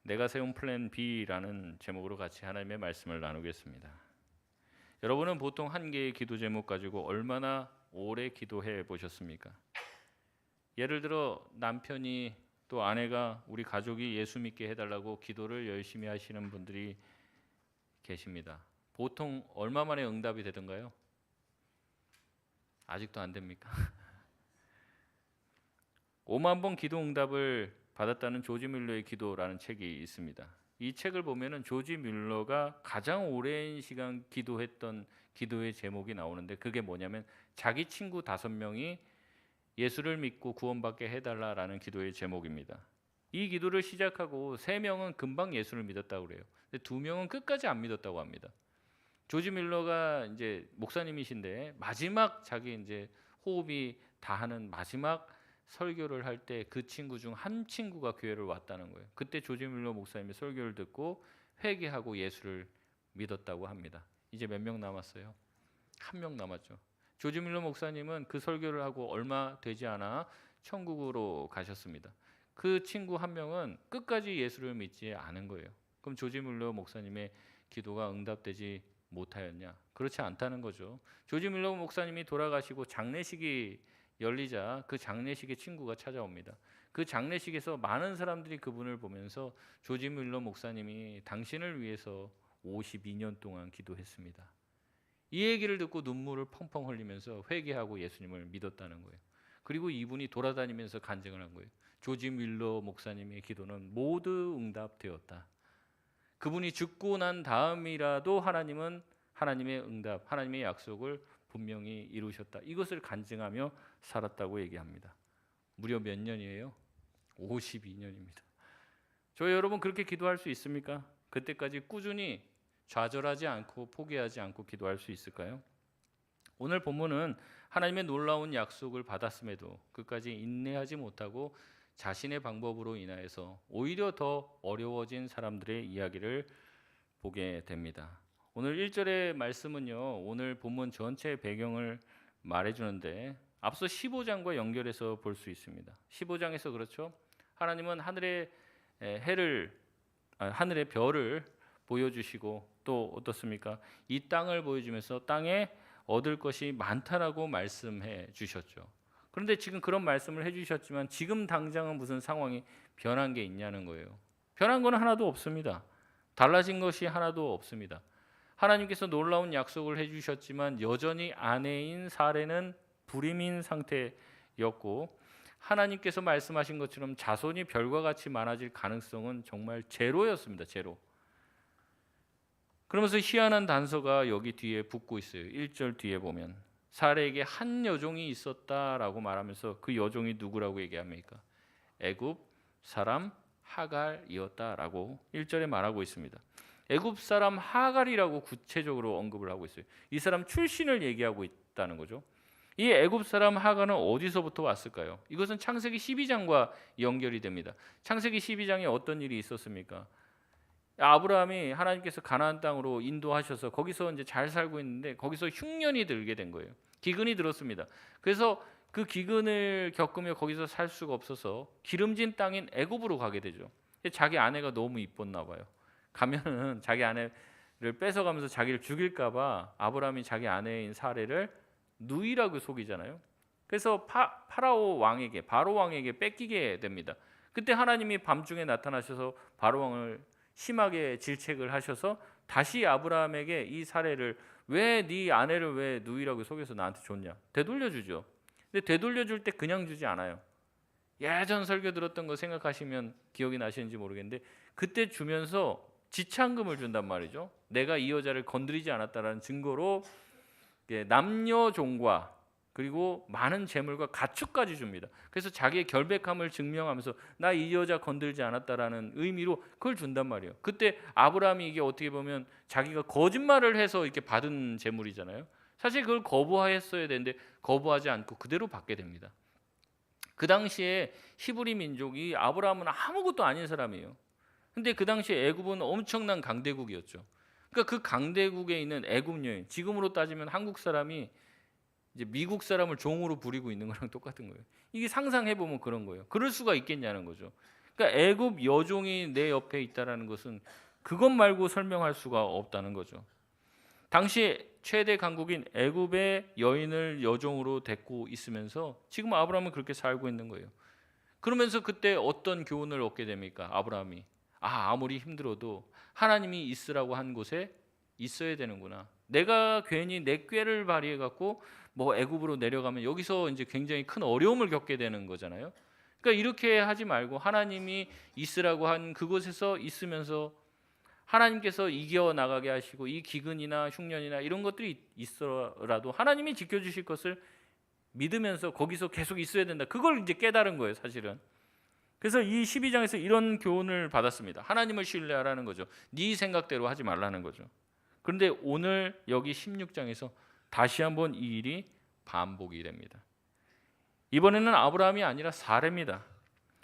내가 세운 플랜 B라는 제목으로 같이 하나님의 말씀을 나누겠습니다. 여러분은 보통 한 개의 기도 제목 가지고 얼마나 오래 기도해 보셨습니까? 예를 들어 남편이 또 아내가 우리 가족이 예수 믿게 해달라고 기도를 열심히 하시는 분들이 계십니다. 보통 얼마 만에 응답이 되던가요? 아직도 안 됩니까? 5만 번 기도 응답을 받았다는 조지 뮬러의 기도라는 책이 있습니다. 이 책을 보면은 조지 뮬러가 가장 오랜 시간 기도했던 기도의 제목이 나오는데 그게 뭐냐면 자기 친구 5명이 예수를 믿고 구원받게 해달라라는 기도의 제목입니다. 이 기도를 시작하고 3명은 금방 예수를 믿었다고 그래요. 근데 2명은 끝까지 안 믿었다고 합니다. 조지 뮬러가 이제 목사님이신데 마지막 자기 이제 호흡이 다하는 마지막 설교를 할 때 그 친구 중 한 친구가 교회를 왔다는 거예요. 그때 조지 뮬러 목사님의 설교를 듣고 회개하고 예수를 믿었다고 합니다. 이제 몇 명 남았어요? 1명 남았죠. 조지 뮬러 목사님은 그 설교를 하고 얼마 되지 않아 천국으로 가셨습니다. 그 친구 1명은 끝까지 예수를 믿지 않은 거예요. 그럼 조지 뮬러 목사님의 기도가 응답되지 못하였냐? 그렇지 않다는 거죠. 조지 뮬러 목사님이 돌아가시고 장례식이 열리자 그 장례식에 친구가 찾아옵니다. 그 장례식에서 많은 사람들이 그분을 보면서 조지 뮬러 목사님이 당신을 위해서 52년 동안 기도했습니다. 이 얘기를 듣고 눈물을 펑펑 흘리면서 회개하고 예수님을 믿었다는 거예요. 그리고 이분이 돌아다니면서 간증을 한 거예요. 조지 뮬러 목사님의 기도는 모두 응답되었다. 그분이 죽고 난 다음이라도 하나님은 하나님의 응답, 하나님의 약속을 분명히 이루셨다. 이것을 간증하며 살았다고 얘기합니다. 무려 몇 년이에요? 52년입니다. 저희 여러분 그렇게 기도할 수 있습니까? 그때까지 꾸준히 좌절하지 않고 포기하지 않고 기도할 수 있을까요? 오늘 본문은 하나님의 놀라운 약속을 받았음에도 끝까지 인내하지 못하고 자신의 방법으로 인하여서 오히려 더 어려워진 사람들의 이야기를 보게 됩니다. 오늘 1절의 말씀은요, 오늘 본문 전체의 배경을 말해주는데 앞서 15장과 연결해서 볼 수 있습니다. 15장에서 그렇죠. 하나님은 하늘의 하늘의 별을 보여주시고 또 어떻습니까? 이 땅을 보여주면서 땅에 얻을 것이 많다라고 말씀해 주셨죠. 그런데 지금 그런 말씀을 해주셨지만 지금 당장은 무슨 상황이 변한 게 있냐는 거예요. 변한 건 하나도 없습니다. 달라진 것이 하나도 없습니다. 하나님께서 놀라운 약속을 해주셨지만 여전히 아내인 사례는 불임인 상태였고 하나님께서 말씀하신 것처럼 자손이 별과 같이 많아질 가능성은 정말 제로였습니다. 제로. 그러면서 희한한 단서가 여기 뒤에 붙고 있어요. 1절 뒤에 보면 사례에게 한 여종이 있었다라고 말하면서 그 여종이 누구라고 얘기합니까? 애굽 사람 하갈이었다라고 1절에 말하고 있습니다. 애굽 사람 하갈이라고 구체적으로 언급을 하고 있어요. 이 사람 출신을 얘기하고 있다는 거죠. 이 애굽 사람 하갈은 어디서부터 왔을까요? 이것은 창세기 12장과 연결이 됩니다. 창세기 12장에 어떤 일이 있었습니까? 아브라함이 하나님께서 가나안 땅으로 인도하셔서 거기서 이제 잘 살고 있는데 거기서 흉년이 들게 된 거예요. 기근이 들었습니다. 그래서 그 기근을 겪으며 거기서 살 수가 없어서 기름진 땅인 애굽으로 가게 되죠. 자기 아내가 너무 이뻤나 봐요. 가면은 자기 아내를 뺏어가면서 자기를 죽일까 봐 아브라함이 자기 아내인 사례를 누이라고 속이잖아요. 그래서 바로 왕에게 뺏기게 됩니다. 그때 하나님이 밤중에 나타나셔서 바로 왕을 심하게 질책을 하셔서 다시 아브라함에게 이 사례를 왜 네 아내를 왜 누이라고 속여서 나한테 줬냐? 되돌려주죠. 근데 되돌려줄 때 그냥 주지 않아요. 예전 설교 들었던 거 생각하시면 기억이 나시는지 모르겠는데 그때 주면서 지참금을 준단 말이죠. 내가 이 여자를 건드리지 않았다라는 증거로 남녀 종과 그리고 많은 재물과 가축까지 줍니다. 그래서 자기의 결백함을 증명하면서 나 이 여자 건들지 않았다라는 의미로 그걸 준단 말이에요. 그때 아브라함이 이게 어떻게 보면 자기가 거짓말을 해서 이렇게 받은 재물이잖아요. 사실 그걸 거부했어야 되는데 거부하지 않고 그대로 받게 됩니다. 그 당시에 히브리 민족이 아브라함은 아무것도 아닌 사람이에요. 근데 그 당시에 애굽은 엄청난 강대국이었죠. 그러니까 그 강대국에 있는 애굽 여인, 지금으로 따지면 한국 사람이 이제 미국 사람을 종으로 부리고 있는 거랑 똑같은 거예요. 이게 상상해 보면 그런 거예요. 그럴 수가 있겠냐는 거죠. 그러니까 애굽 여종이 내 옆에 있다라는 것은 그것 말고 설명할 수가 없다는 거죠. 당시 최대 강국인 애굽의 여인을 여종으로 데리고 있으면서 지금 아브라함은 그렇게 살고 있는 거예요. 그러면서 그때 어떤 교훈을 얻게 됩니까? 아브라함이 아무리 힘들어도 하나님이 있으라고 한 곳에 있어야 되는구나. 내가 괜히 내 꾀를 발휘해 갖고 뭐 애굽으로 내려가면 여기서 이제 굉장히 큰 어려움을 겪게 되는 거잖아요. 그러니까 이렇게 하지 말고 하나님이 있으라고 한 그곳에서 있으면서 하나님께서 이겨 나가게 하시고 이 기근이나 흉년이나 이런 것들이 있어라도 하나님이 지켜주실 것을 믿으면서 거기서 계속 있어야 된다. 그걸 이제 깨달은 거예요, 사실은. 그래서 이 12장에서 이런 교훈을 받았습니다. 하나님을 신뢰하라는 거죠. 네 생각대로 하지 말라는 거죠. 그런데 오늘 여기 16장에서 다시 한번 이 일이 반복이 됩니다. 이번에는 아브라함이 아니라 사레입니다.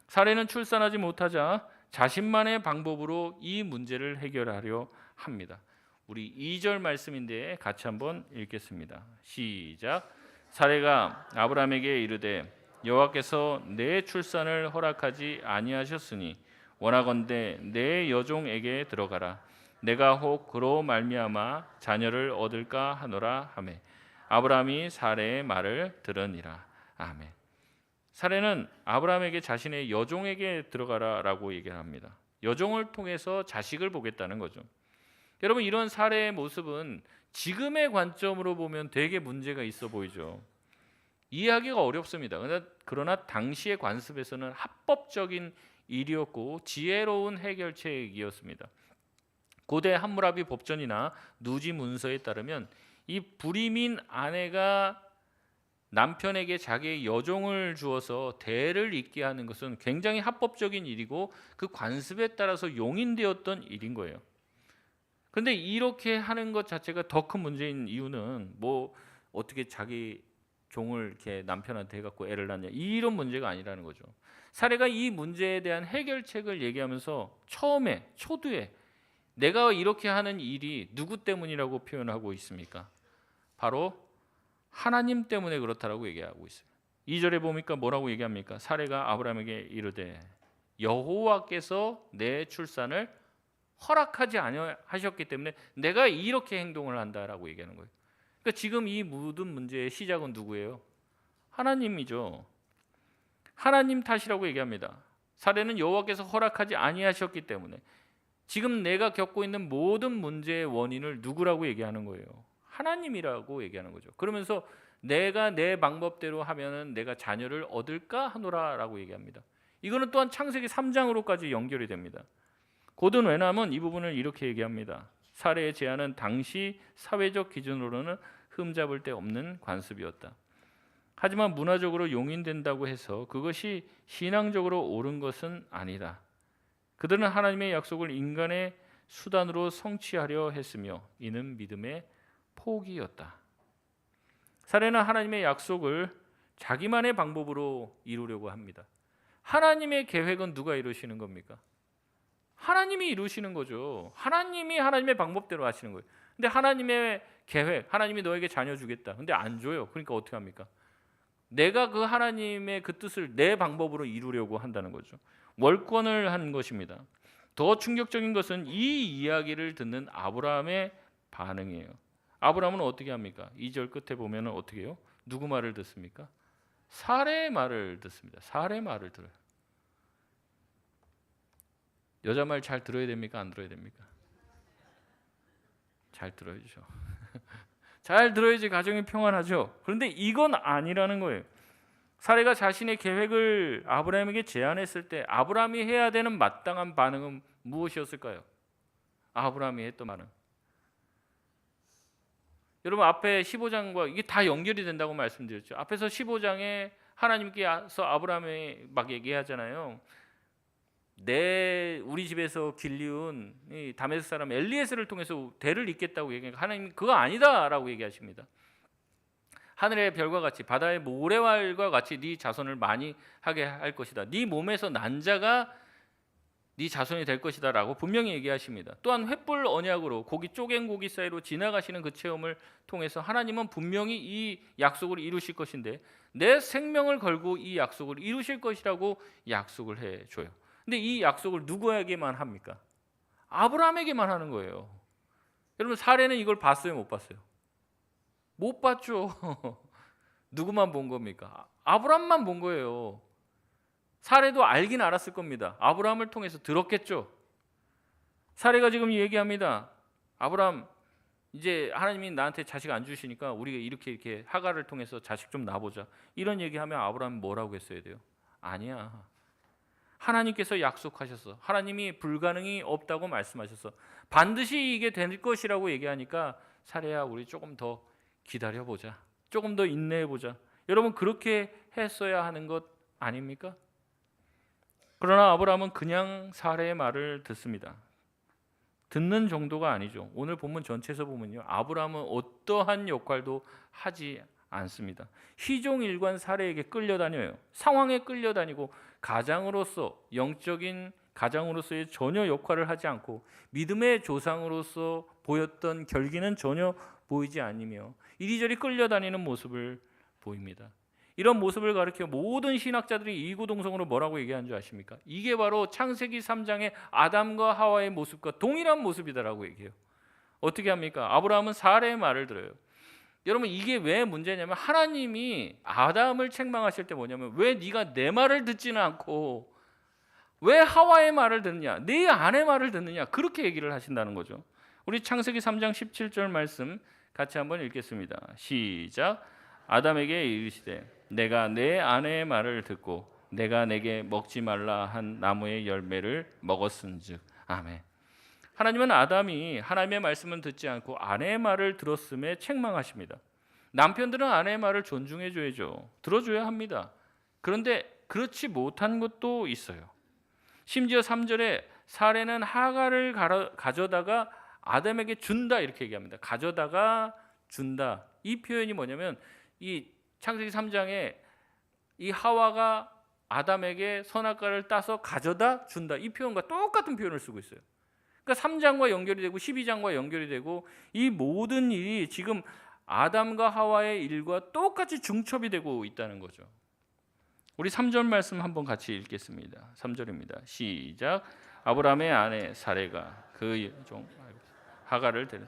사레는 출산하지 못하자 자신만의 방법으로 이 문제를 해결하려 합니다. 우리 2절 말씀인데 같이 한번 읽겠습니다. 시작. 사레가 아브라함에게 이르되 여호와께서 내 출산을 허락하지 아니하셨으니 원하건대 내 여종에게 들어가라. 내가 혹 그로 말미암아 자녀를 얻을까 하노라 하매 아브라함이 사레의 말을 들으니라. 아멘. 사레는 아브라함에게 자신의 여종에게 들어가라라고 얘기를 합니다. 여종을 통해서 자식을 보겠다는 거죠. 여러분, 이런 사레의 모습은 지금의 관점으로 보면 되게 문제가 있어 보이죠. 이해하기가 어렵습니다. 그러나 당시의 관습에서는 합법적인 일이었고 지혜로운 해결책이었습니다. 고대 함무라비 법전이나 누지 문서에 따르면 이 불임인 아내가 남편에게 자기의 여종을 주어서 대를 잇게 하는 것은 굉장히 합법적인 일이고 그 관습에 따라서 용인되었던 일인 거예요. 그런데 이렇게 하는 것 자체가 더 큰 문제인 이유는 뭐 어떻게 자기 종을 이렇게 남편한테 해갖고 애를 낳냐 이런 문제가 아니라는 거죠. 사례가 이 문제에 대한 해결책을 얘기하면서 처음에 초두에 내가 이렇게 하는 일이 누구 때문이라고 표현하고 있습니까? 바로 하나님 때문에 그렇다라고 얘기하고 있어요. 2절에 보니까 뭐라고 얘기합니까? 사레가 아브라함에게 이르되 여호와께서 내 출산을 허락하지 아니하셨기 때문에 내가 이렇게 행동을 한다라고 얘기하는 거예요. 그러니까 지금 이 모든 문제의 시작은 누구예요? 하나님이죠. 하나님 탓이라고 얘기합니다. 사례는 여호와께서 허락하지 아니하셨기 때문에 지금 내가 겪고 있는 모든 문제의 원인을 누구라고 얘기하는 거예요? 하나님이라고 얘기하는 거죠. 그러면서 내가 내 방법대로 하면은 내가 자녀를 얻을까 하노라라고 얘기합니다. 이거는 또한 창세기 3장으로까지 연결이 됩니다. 고든 웨남은 이 부분을 이렇게 얘기합니다. 사례의 제안은 당시 사회적 기준으로는 흠잡을 데 없는 관습이었다. 하지만 문화적으로 용인된다고 해서 그것이 신앙적으로 옳은 것은 아니다. 그들은 하나님의 약속을 인간의 수단으로 성취하려 했으며 이는 믿음의 포기였다. 사례는 하나님의 약속을 자기만의 방법으로 이루려고 합니다. 하나님의 계획은 누가 이루시는 겁니까? 하나님이 이루시는 거죠. 하나님이 하나님의 방법대로 하시는 거예요. 근데 하나님의 계획, 하나님이 너에게 자녀 주겠다. 근데 안 줘요. 그러니까 어떻게 합니까? 내가 그 하나님의 그 뜻을 내 방법으로 이루려고 한다는 거죠. 월권을 한 것입니다. 더 충격적인 것은 이 이야기를 듣는 아브라함의 반응이에요. 아브라함은 어떻게 합니까? 2절 끝에 보면 어떻게 해요? 누구 말을 듣습니까? 사레의 말을 듣습니다. 사레의 말을 들어요. 여자 말 잘 들어야 됩니까? 안 들어야 됩니까? 잘 들어야죠. 잘 들어야지 가정이 평안하죠. 그런데 이건 아니라는 거예요. 사레가 자신의 계획을 아브라함에게 제안했을 때 아브라함이 해야 되는 마땅한 반응은 무엇이었을까요? 아브라함이 했던 반응. 여러분, 앞에 15장과 이게 다 연결이 된다고 말씀드렸죠. 앞에서 15장에 하나님께서 아브라함에 막 얘기하잖아요. 우리 집에서 길리운 이 다메섹 사람 엘리에셀을 통해서 대를 잇겠다고 얘기하니까 하나님 그거 아니다라고 얘기하십니다. 하늘의 별과 같이 바다의 모래알과 같이 네 자손을 많이 하게 할 것이다. 네 몸에서 난 자가 네 자손이 될 것이다라고 분명히 얘기하십니다. 또한 횃불 언약으로 고기 쪼갠 고기 사이로 지나가시는 그 체험을 통해서 하나님은 분명히 이 약속을 이루실 것인데 내 생명을 걸고 이 약속을 이루실 것이라고 약속을 해줘요. 근데 이 약속을 누구에게만 합니까? 아브라함에게만 하는 거예요. 여러분 사례는 이걸 봤어요, 못 봤어요? 못 봤죠. 누구만 본 겁니까? 아브라함만 본 거예요. 사례도 알긴 알았을 겁니다. 아브라함을 통해서 들었겠죠. 사례가 지금 얘기합니다. 아브라함, 이제 하나님이 나한테 자식 안 주시니까 우리가 이렇게 하갈을 통해서 자식 좀 낳아보자. 이런 얘기하면 아브라함이 뭐라고 했어야 돼요? 아니야. 하나님께서 약속하셨어. 하나님이 불가능이 없다고 말씀하셨어. 반드시 이게 될 것이라고 얘기하니까 사례야, 우리 조금 더 기다려보자. 조금 더 인내해보자. 여러분 그렇게 했어야 하는 것 아닙니까? 그러나 아브라함은 그냥 사례의 말을 듣습니다. 듣는 정도가 아니죠. 오늘 본문 전체에서 보면요, 아브라함은 어떠한 역할도 하지 않습니다. 희종일관 사례에게 끌려다녀요. 상황에 끌려다니고 가장으로서, 영적인 가장으로서의 전혀 역할을 하지 않고 믿음의 조상으로서 보였던 결기는 전혀 보이지 않으며 이리저리 끌려다니는 모습을 보입니다. 이런 모습을 가리켜 모든 신학자들이 이구동성으로 뭐라고 얘기하는 줄 아십니까? 이게 바로 창세기 3장의 아담과 하와의 모습과 동일한 모습이다라고 얘기해요. 어떻게 합니까? 아브라함은 사례의 말을 들어요. 여러분 이게 왜 문제냐면 하나님이 아담을 책망하실 때 뭐냐면 왜 네가 내 말을 듣지는 않고 왜 하와의 말을 듣느냐, 네 아내 말을 듣느냐, 그렇게 얘기를 하신다는 거죠. 우리 창세기 3장 17절 말씀 같이 한번 읽겠습니다. 시작. 아담에게 이르시되 내가 내 아내의 말을 듣고 내가 내게 먹지 말라 한 나무의 열매를 먹었은즉. 아멘. 하나님은 아담이 하나님의 말씀을 듣지 않고 아내의 말을 들었음에 책망하십니다. 남편들은 아내의 말을 존중해 줘야죠. 들어줘야 합니다. 그런데 그렇지 못한 것도 있어요. 심지어 3절에 사례는 하갈을 가져다가 아담에게 준다 이렇게 얘기합니다. 가져다가 준다. 이 표현이 뭐냐면 이 창세기 3장에 이 하와가 아담에게 선악과를 따서 가져다 준다. 이 표현과 똑같은 표현을 쓰고 있어요. 그러니까 3장과 연결이 되고 12장과 연결이 되고 이 모든 일이 지금 아담과 하와의 일과 똑같이 중첩이 되고 있다는 거죠. 우리 3절 말씀 한번 같이 읽겠습니다. 3절입니다. 시작. 아브라함의 아내 사레가 그 종 하갈을 데려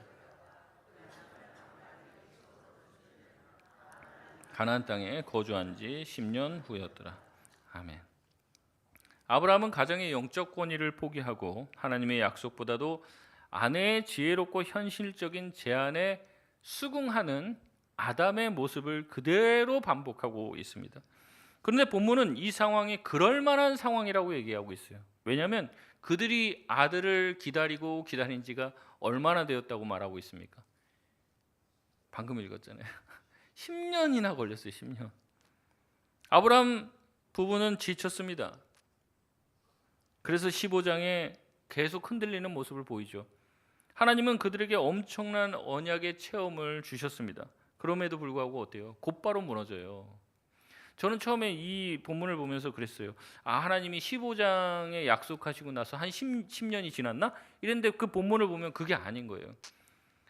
가나안 땅에 거주한 지 10년 후였더라. 아멘. 아브라함은 가정의 영적 권위를 포기하고 하나님의 약속보다도 아내의 지혜롭고 현실적인 제안에 수긍하는 아담의 모습을 그대로 반복하고 있습니다. 그런데 본문은 이 상황이 그럴 만한 상황이라고 얘기하고 있어요. 왜냐하면 그들이 아들을 기다리고 기다린 지가 얼마나 되었다고 말하고 있습니까? 방금 읽었잖아요. 10년이나 걸렸어요. 10년. 아브라함 부부는 지쳤습니다. 그래서 15장에 계속 흔들리는 모습을 보이죠. 하나님은 그들에게 엄청난 언약의 체험을 주셨습니다. 그럼에도 불구하고 어때요? 곧바로 무너져요. 저는 처음에 이 본문을 보면서 그랬어요. 아, 하나님이 15장에 약속하시고 나서 한 10년이 지났나? 이랬는데 그 본문을 보면 그게 아닌 거예요.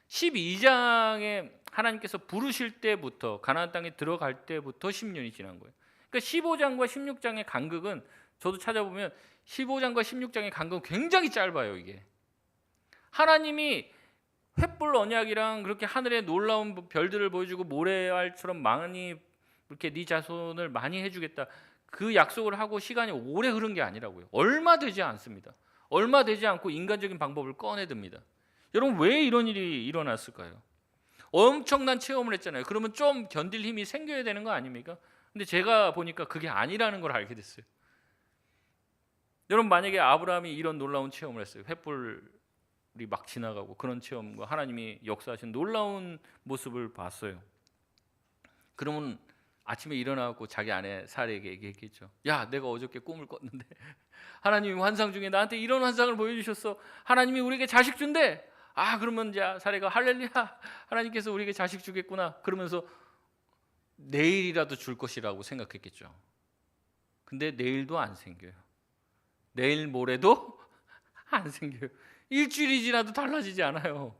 12장에 하나님께서 부르실 때부터 가나안 땅에 들어갈 때부터 10년이 지난 거예요. 그러니까 15장과 16장의 간극은 저도 찾아보면 15장과 16장의 간극은 굉장히 짧아요. 이게 하나님이 횃불 언약이랑 그렇게 하늘에 놀라운 별들을 보여주고 모래알처럼 많이 이렇게 네 자손을 많이 해주겠다 그 약속을 하고 시간이 오래 흐른 게 아니라고요. 얼마 되지 않습니다. 얼마 되지 않고 인간적인 방법을 꺼내듭니다. 여러분 왜 이런 일이 일어났을까요? 엄청난 체험을 했잖아요. 그러면 좀 견딜 힘이 생겨야 되는 거 아닙니까? 근데 제가 보니까 그게 아니라는 걸 알게 됐어요. 여러분 만약에 아브라함이 이런 놀라운 체험을 했어요. 횃불이 막 지나가고 그런 체험과 하나님이 역사하신 놀라운 모습을 봤어요. 그러면 아침에 일어나고 자기 아내 사례에게 얘기했겠죠. 야, 내가 어저께 꿈을 꿨는데 하나님이 환상 중에 나한테 이런 환상을 보여주셨어. 하나님이 우리에게 자식 준대. 아, 그러면 이제 사례가 할렐루야, 하나님께서 우리에게 자식 주겠구나 그러면서 내일이라도 줄 것이라고 생각했겠죠. 근데 내일도 안 생겨요. 내일 모레도 안 생겨요. 일주일이 지나도 달라지지 않아요.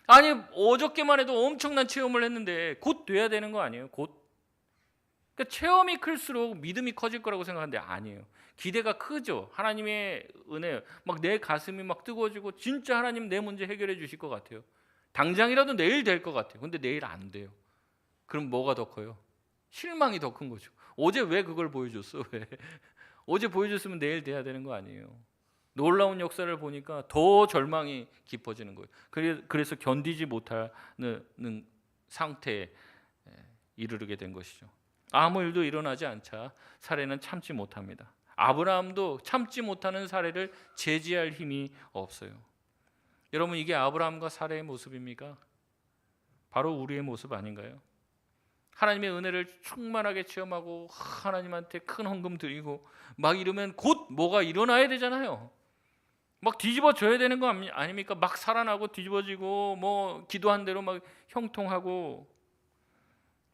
아니 어저께만 해도 엄청난 체험을 했는데 곧 돼야 되는 거 아니에요? 곧. 그러니까 체험이 클수록 믿음이 커질 거라고 생각하는데 아니에요. 기대가 크죠. 하나님의 은혜, 막 내 가슴이 막 뜨거워지고 진짜 하나님 내 문제 해결해 주실 것 같아요. 당장이라도 내일 될 것 같아요. 근데 내일 안 돼요. 그럼 뭐가 더 커요? 실망이 더 큰 거죠. 어제 왜 그걸 보여줬어? 왜? 어제 보여줬으면 내일 돼야 되는 거 아니에요. 놀라운 역사를 보니까 더 절망이 깊어지는 거예요. 그래서 견디지 못하는 상태에 이르게 된 것이죠. 아무 일도 일어나지 않자 사례는 참지 못합니다. 아브라함도 참지 못하는 사례를 제지할 힘이 없어요. 여러분, 이게 아브라함과 사례의 모습입니까? 바로 우리의 모습 아닌가요? 하나님의 은혜를 충만하게 체험하고 하나님한테 큰 헌금 드리고 막 이러면 곧 뭐가 일어나야 되잖아요. 막 뒤집어져야 되는 거 아닙니까? 막 살아나고 뒤집어지고 뭐 기도한 대로 막 형통하고,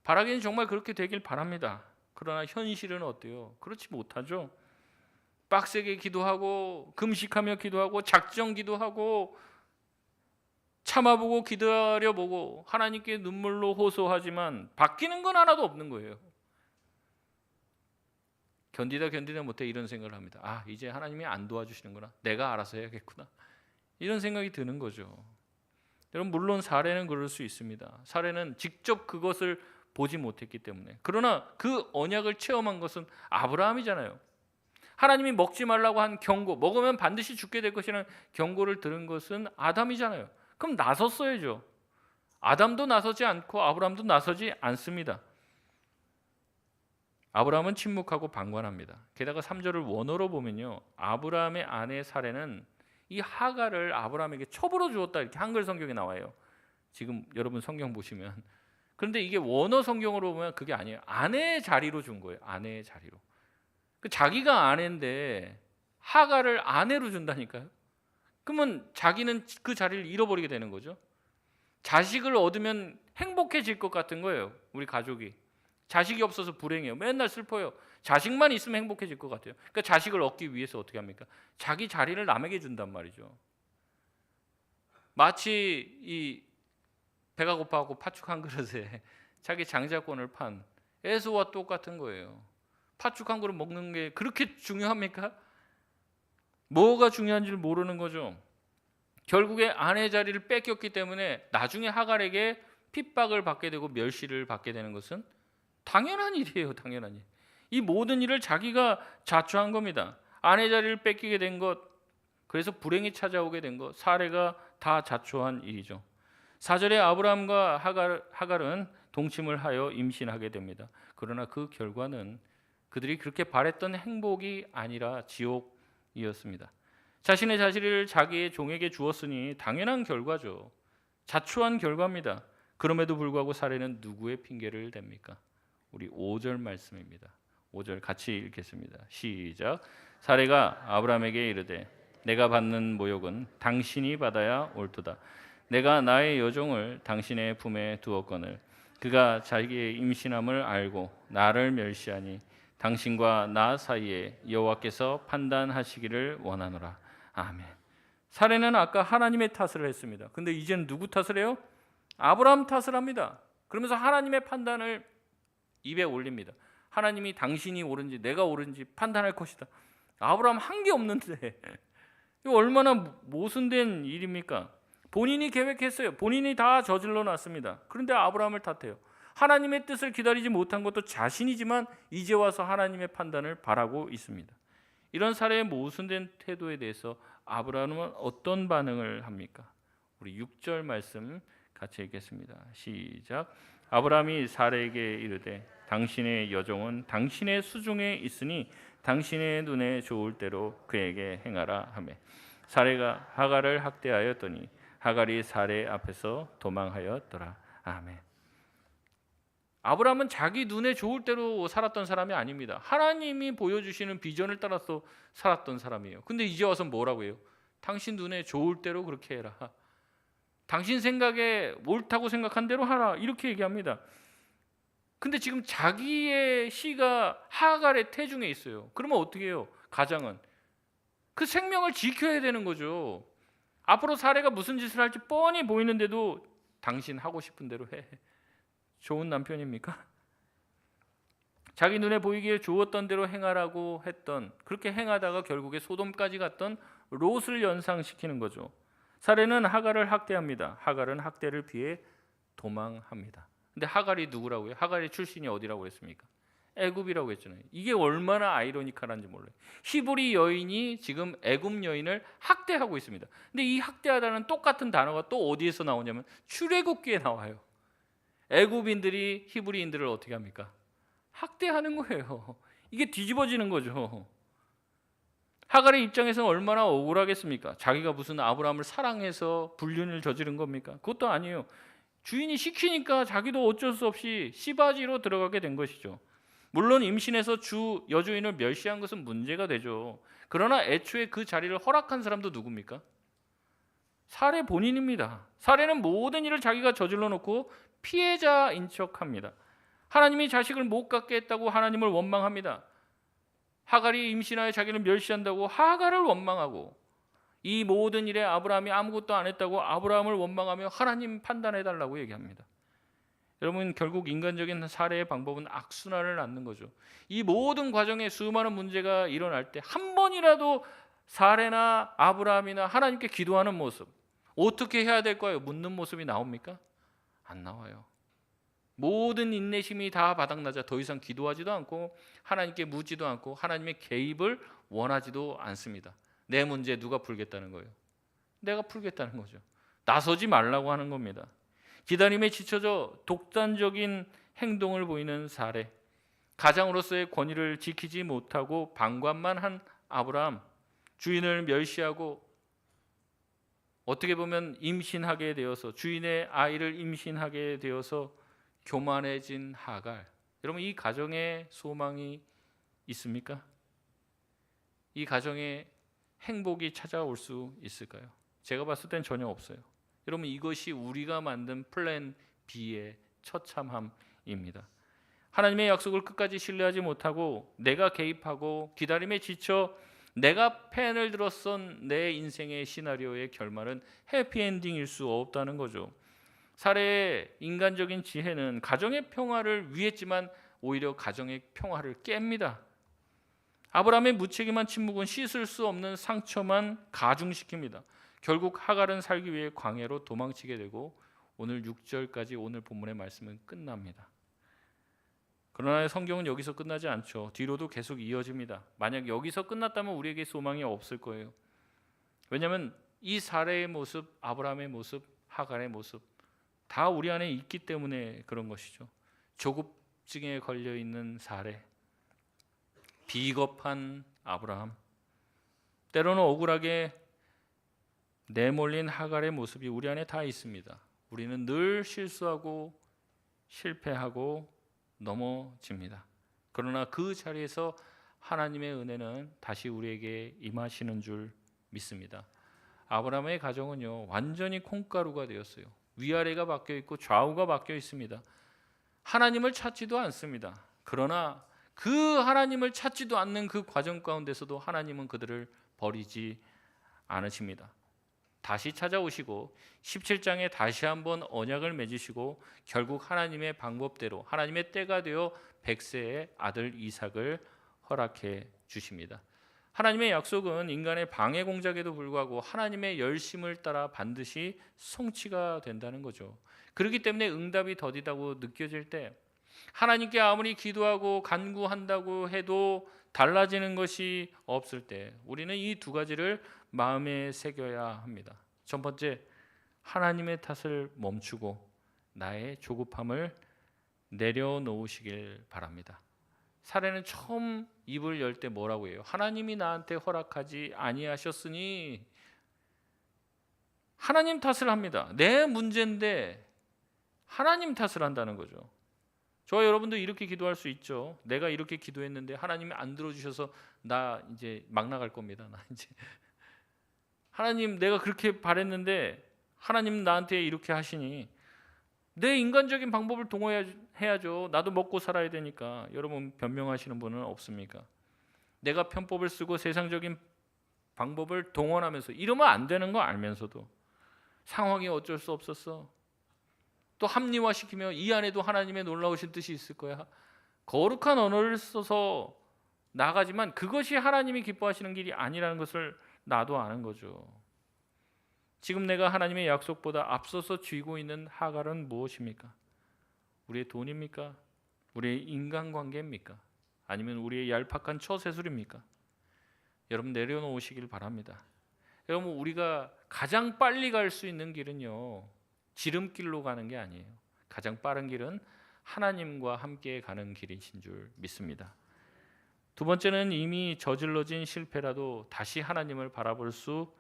바라기는 정말 그렇게 되길 바랍니다. 그러나 현실은 어때요? 그렇지 못하죠. 빡세게 기도하고 금식하며 기도하고 작정 기도하고 참아보고 기다려보고 하나님께 눈물로 호소하지만 바뀌는 건 하나도 없는 거예요. 견디다 못해 이런 생각을 합니다. 아, 이제 하나님이 안 도와주시는구나. 내가 알아서 해야겠구나. 이런 생각이 드는 거죠. 여러분, 물론 사례는 그럴 수 있습니다. 사례는 직접 그것을 보지 못했기 때문에. 그러나 그 언약을 체험한 것은 아브라함이잖아요. 하나님이 먹지 말라고 한 경고, 먹으면 반드시 죽게 될 것이라는 경고를 들은 것은 아담이잖아요. 그럼 나섰어야죠. 아담도 나서지 않고 아브라함도 나서지 않습니다. 아브라함은 침묵하고 방관합니다. 게다가 3절을 원어로 보면요, 아브라함의 아내 사레는 이 하갈을 아브라함에게 첩으로 주었다, 이렇게 한글 성경에 나와요. 지금 여러분 성경 보시면. 그런데 이게 원어 성경으로 보면 그게 아니에요. 아내의 자리로 준 거예요. 아내의 자리로. 자기가 아내인데 하갈을 아내로 준다니까요. 그러면 자기는 그 자리를 잃어버리게 되는 거죠. 자식을 얻으면 행복해질 것 같은 거예요. 우리 가족이. 자식이 없어서 불행해요. 맨날 슬퍼요. 자식만 있으면 행복해질 것 같아요. 그러니까 자식을 얻기 위해서 어떻게 합니까? 자기 자리를 남에게 준단 말이죠. 마치 이 배가 고파하고 팥죽 한 그릇에 자기 장자권을 판 에서와 똑같은 거예요. 팥죽 한 그릇 먹는 게 그렇게 중요합니까? 뭐가 중요한지를 모르는 거죠. 결국에 아내 자리를 뺏겼기 때문에 나중에 하갈에게 핍박을 받게 되고 멸시를 받게 되는 것은 당연한 일이에요. 당연한 일. 이 모든 일을 자기가 자초한 겁니다. 아내 자리를 뺏기게 된 것, 그래서 불행이 찾아오게 된 것, 사례가 다 자초한 일이죠. 4절에 아브라함과 하갈은 동침을 하여 임신하게 됩니다. 그러나 그 결과는 그들이 그렇게 바랬던 행복이 아니라 지옥이었습니다. 자신의 자식을 자기의 종에게 주었으니 당연한 결과죠. 자초한 결과입니다. 그럼에도 불구하고 사례는 누구의 핑계를 댑니까? 우리 5절 말씀입니다. 5절 같이 읽겠습니다. 시작. 사례가 아브라함에게 이르되 내가 받는 모욕은 당신이 받아야 옳도다. 내가 나의 여종을 당신의 품에 두었거늘 그가 자기의 임신함을 알고 나를 멸시하니 당신과 나 사이에 여호와께서 판단하시기를 원하노라. 아멘. 사례는 아까 하나님의 탓을 했습니다. 근데 이제는 누구 탓을 해요? 아브라함 탓을 합니다. 그러면서 하나님의 판단을 입에 올립니다. 하나님이 당신이 옳은지 내가 옳은지 판단할 것이다. 아브라함 한 게 없는데 이거 얼마나 모순된 일입니까? 본인이 계획했어요. 본인이 다 저질러 놨습니다. 그런데 아브라함을 탓해요. 하나님의 뜻을 기다리지 못한 것도 자신이지만 이제 와서 하나님의 판단을 바라고 있습니다. 이런 사례의 모순된 태도에 대해서 아브라함은 어떤 반응을 합니까? 우리 6절 말씀 같이 읽겠습니다. 시작. 아브라함이 사레에게 이르되 당신의 여종은 당신의 수중에 있으니 당신의 눈에 좋을 대로 그에게 행하라 하매 사레가 하갈을 학대하였더니 하갈이 사레 앞에서 도망하였더라. 아멘. 아브라함은 자기 눈에 좋을 대로 살았던 사람이 아닙니다. 하나님이 보여주시는 비전을 따라서 살았던 사람이에요. 근데 이제 와서 뭐라고 해요? 당신 눈에 좋을 대로 그렇게 해라. 당신 생각에 옳다고 생각한 대로 하라. 이렇게 얘기합니다. 근데 지금 자기의 씨가 하갈의 태중에 있어요. 그러면 어떻게 해요? 가장은 그 생명을 지켜야 되는 거죠. 앞으로 사례가 무슨 짓을 할지 뻔히 보이는데도 당신 하고 싶은 대로 해. 좋은 남편입니까? 자기 눈에 보이기에 좋았던 대로 행하라고 했던, 그렇게 행하다가 결국에 소돔까지 갔던 롯을 연상시키는 거죠. 사례는 하갈을 학대합니다. 하갈은 학대를 피해 도망합니다. 근데 하갈이 누구라고요? 하갈의 출신이 어디라고 했습니까? 애굽이라고 했잖아요. 이게 얼마나 아이러니컬한지 몰라요. 히브리 여인이 지금 애굽 여인을 학대하고 있습니다. 근데 이 학대하다는 똑같은 단어가 또 어디에서 나오냐면 출애굽기에 나와요. 애굽인들이 히브리인들을 어떻게 합니까? 학대하는 거예요. 이게 뒤집어지는 거죠. 하갈의 입장에서는 얼마나 억울하겠습니까? 자기가 무슨 아브라함을 사랑해서 불륜을 저지른 겁니까? 그것도 아니에요. 주인이 시키니까 자기도 어쩔 수 없이 씨바지로 들어가게 된 것이죠. 물론 임신해서 주 여주인을 멸시한 것은 문제가 되죠. 그러나 애초에 그 자리를 허락한 사람도 누굽니까? 사례 본인입니다. 사례는 모든 일을 자기가 저질러 놓고 피해자인 척합니다. 하나님이 자식을 못 갖게 했다고 하나님을 원망합니다. 하갈이 임신하여 자기를 멸시한다고 하갈을 원망하고, 이 모든 일에 아브라함이 아무것도 안 했다고 아브라함을 원망하며 하나님 판단해달라고 얘기합니다. 여러분, 결국 인간적인 사례의 방법은 악순환을 낳는 거죠. 이 모든 과정에 수많은 문제가 일어날 때 한 번이라도 사례나 아브라함이나 하나님께 기도하는 모습, 어떻게 해야 될까요? 묻는 모습이 나옵니까? 안 나와요. 모든 인내심이 다 바닥나자 더 이상 기도하지도 않고 하나님께 묻지도 않고 하나님의 개입을 원하지도 않습니다. 내 문제 누가 풀겠다는 거예요? 내가 풀겠다는 거죠. 나서지 말라고 하는 겁니다. 기다림에 지쳐져 독단적인 행동을 보이는 사례, 가장으로서의 권위를 지키지 못하고 방관만 한 아브라함, 주인을 멸시하고 어떻게 보면 임신하게 되어서, 주인의 아이를 임신하게 되어서 교만해진 하갈. 여러분, 이 가정에 소망이 있습니까? 이 가정에 행복이 찾아올 수 있을까요? 제가 봤을 땐 전혀 없어요. 여러분, 이것이 우리가 만든 플랜 B의 처참함입니다. 하나님의 약속을 끝까지 신뢰하지 못하고 내가 개입하고 기다림에 지쳐 내가 펜을 들었던 내 인생의 시나리오의 결말은 해피엔딩일 수 없다는 거죠. 사례의 인간적인 지혜는 가정의 평화를 위했지만 오히려 가정의 평화를 깹니다. 아브라함의 무책임한 침묵은 씻을 수 없는 상처만 가중시킵니다. 결국 하갈은 살기 위해 광야로 도망치게 되고 오늘 6절까지 오늘 본문의 말씀은 끝납니다. 그러나 성경은 여기서 끝나지 않죠. 뒤로도 계속 이어집니다. 만약 여기서 끝났다면 우리에게 소망이 없을 거예요. 왜냐하면 이 사례의 모습, 아브라함의 모습, 하갈의 모습 다 우리 안에 있기 때문에 그런 것이죠. 조급증에 걸려있는 사례, 비겁한 아브라함, 때로는 억울하게 내몰린 하갈의 모습이 우리 안에 다 있습니다. 우리는 늘 실수하고 실패하고 넘어집니다. 그러나 그 자리에서 하나님의 은혜는 다시 우리에게 임하시는 줄 믿습니다. 아브라함의 가정은요, 완전히 콩가루가 되었어요. 위아래가 바뀌어 있고 좌우가 바뀌어 있습니다. 하나님을 찾지도 않습니다. 그러나 그 하나님을 찾지도 않는 그 과정 가운데서도 하나님은 그들을 버리지 않으십니다. 다시 찾아오시고 17장에 다시 한번 언약을 맺으시고 결국 하나님의 방법대로 하나님의 때가 되어 백세의 아들 이삭을 허락해 주십니다. 하나님의 약속은 인간의 방해 공작에도 불구하고 하나님의 열심을 따라 반드시 성취가 된다는 거죠. 그렇기 때문에 응답이 더디다고 느껴질 때, 하나님께 아무리 기도하고 간구한다고 해도 달라지는 것이 없을 때 우리는 이 두 가지를 마음에 새겨야 합니다. 첫 번째, 하나님의 탓을 멈추고 나의 조급함을 내려놓으시길 바랍니다. 사례는 처음 입을 열 때 뭐라고 해요? 하나님이 나한테 허락하지 아니하셨으니. 하나님 탓을 합니다. 내 문제인데 하나님 탓을 한다는 거죠. 저와 여러분도 이렇게 기도할 수 있죠. 내가 이렇게 기도했는데 하나님이 안 들어주셔서 나 이제 막 나갈 겁니다. 나 이제 하나님, 내가 그렇게 바랬는데 하나님 나한테 이렇게 하시니 내 인간적인 방법을 동원해야죠. 나도 먹고 살아야 되니까. 여러분, 변명하시는 분은 없습니까? 내가 편법을 쓰고 세상적인 방법을 동원하면서 이러면 안 되는 거 알면서도 상황이 어쩔 수 없었어. 또 합리화시키며 이 안에도 하나님의 놀라우신 뜻이 있을 거야. 거룩한 언어를 써서 나가지만 그것이 하나님이 기뻐하시는 길이 아니라는 것을 나도 아는 거죠. 지금 내가 하나님의 약속보다 앞서서 쥐고 있는 하갈은 무엇입니까? 우리의 돈입니까? 우리의 인간관계입니까? 아니면 우리의 얄팍한 처세술입니까? 여러분 내려놓으시길 바랍니다. 여러분 우리가 가장 빨리 갈 수 있는 길은요, 지름길로 가는 게 아니에요. 가장 빠른 길은 하나님과 함께 가는 길이신 줄 믿습니다. 두 번째는 이미 저질러진 실패라도 다시 하나님을 바라볼 수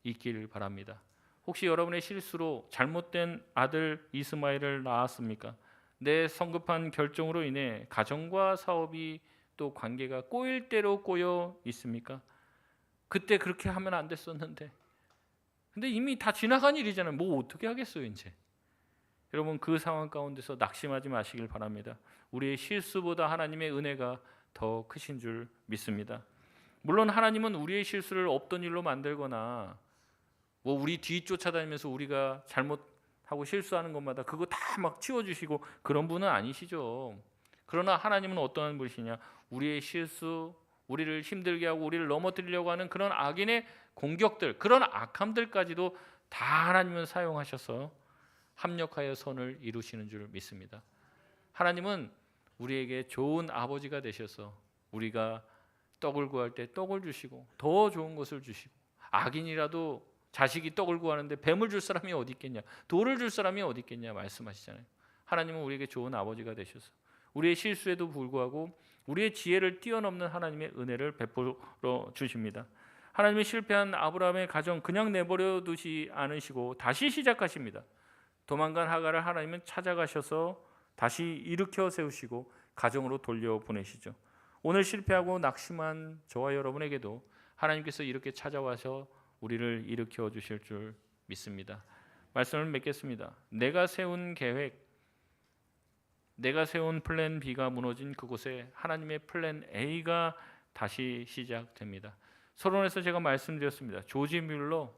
있길 바랍니다. 혹시 여러분의 실수로 잘못된 아들 이스마엘을 낳았습니까? 내 성급한 결정으로 인해 가정과 사업이 또 관계가 꼬일 대로 꼬여 있습니까? 그때 그렇게 하면 안 됐었는데. 근데 이미 다 지나간 일이잖아요. 뭐 어떻게 하겠어요, 이제. 여러분 그 상황 가운데서 낙심하지 마시길 바랍니다. 우리의 실수보다 하나님의 은혜가 더 크신 줄 믿습니다. 물론 하나님은 우리의 실수를 없던 일로 만들거나 뭐 우리 뒤 쫓아다니면서 우리가 잘못하고 실수하는 것마다 그거 다 막 치워주시고 그런 분은 아니시죠. 그러나 하나님은 어떠한 분이시냐? 우리의 실수, 우리를 힘들게 하고 우리를 넘어뜨리려고 하는 그런 악인의 공격들, 그런 악함들까지도 다 하나님은 사용하셔서 합력하여 선을 이루시는 줄 믿습니다. 하나님은 우리에게 좋은 아버지가 되셔서 우리가 떡을 구할 때 떡을 주시고 더 좋은 것을 주시고, 악인이라도 자식이 떡을 구하는데 뱀을 줄 사람이 어디 있겠냐, 돌을 줄 사람이 어디 있겠냐 말씀하시잖아요. 하나님은 우리에게 좋은 아버지가 되셔서 우리의 실수에도 불구하고 우리의 지혜를 뛰어넘는 하나님의 은혜를 베풀어 주십니다. 하나님이 실패한 아브라함의 가정 그냥 내버려 두지 않으시고 다시 시작하십니다. 도망간 하갈을 하나님은 찾아가셔서 다시 일으켜 세우시고 가정으로 돌려보내시죠. 오늘 실패하고 낙심한 저와 여러분에게도 하나님께서 이렇게 찾아와서 우리를 일으켜 주실 줄 믿습니다. 말씀을 맺겠습니다. 내가 세운 계획, 내가 세운 플랜 B가 무너진 그곳에 하나님의 플랜 A가 다시 시작됩니다. 서론에서 제가 말씀드렸습니다. 조지 뮬러,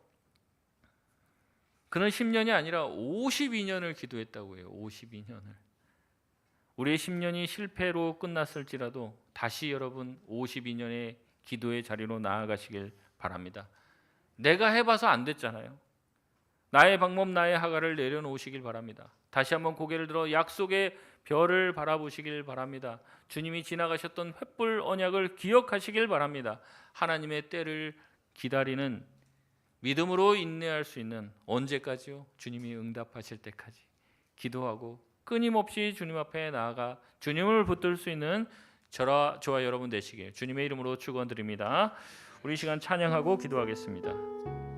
그는 10년이 아니라 52년을 기도했다고 해요. 52년을. 우리의 10년이 실패로 끝났을지라도 다시 여러분 52년의 기도의 자리로 나아가시길 바랍니다. 내가 해봐서 안 됐잖아요. 나의 방법, 나의 하갈을 내려놓으시길 바랍니다. 다시 한번 고개를 들어 약속의 별을 바라보시길 바랍니다. 주님이 지나가셨던 횃불 언약을 기억하시길 바랍니다. 하나님의 때를 기다리는 믿음으로 인내할 수 있는, 언제까지요? 주님이 응답하실 때까지 기도하고 끊임없이 주님 앞에 나아가 주님을 붙들 수 있는 저와 여러분 되시길 주님의 이름으로 축원드립니다. 우리 시간 찬양하고 기도하겠습니다.